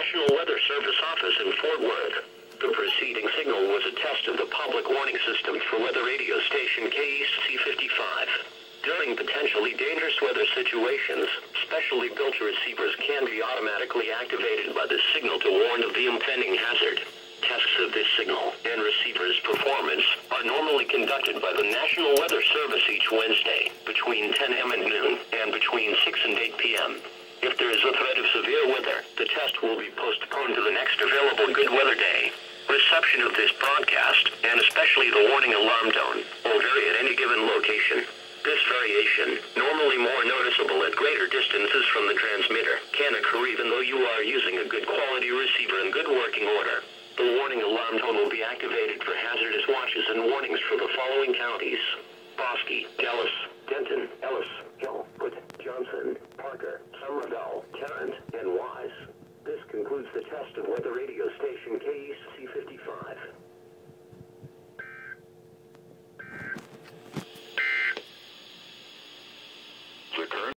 National Weather Service office in Fort Worth. The preceding signal was a test of the public warning system for weather radio station KEAS 55. During potentially dangerous weather situations, specially built receivers can be automatically activated by this signal to warn of the impending hazard. Tests of this signal and receiver's performance are normally conducted by the National Weather Service each Wednesday between 10 a.m. and noon and between 6 and 8 p.m. If there is a threat of severe weather, the test will be postponed to the next available good weather day. Reception of this broadcast, and especially the warning alarm tone, will vary at any given location. This variation, normally more noticeable at greater distances from the transmitter, can occur even though you are using a good quality receiver in good working order. The warning alarm tone will be activated for hazardous watches and warnings for the following counties: Bosque, Dallas, Denton, Ellis, Hill, Wood, Johnson, Parker, Somerville, Tarrant, and Wise. This concludes the test of weather radio station KEAS 55.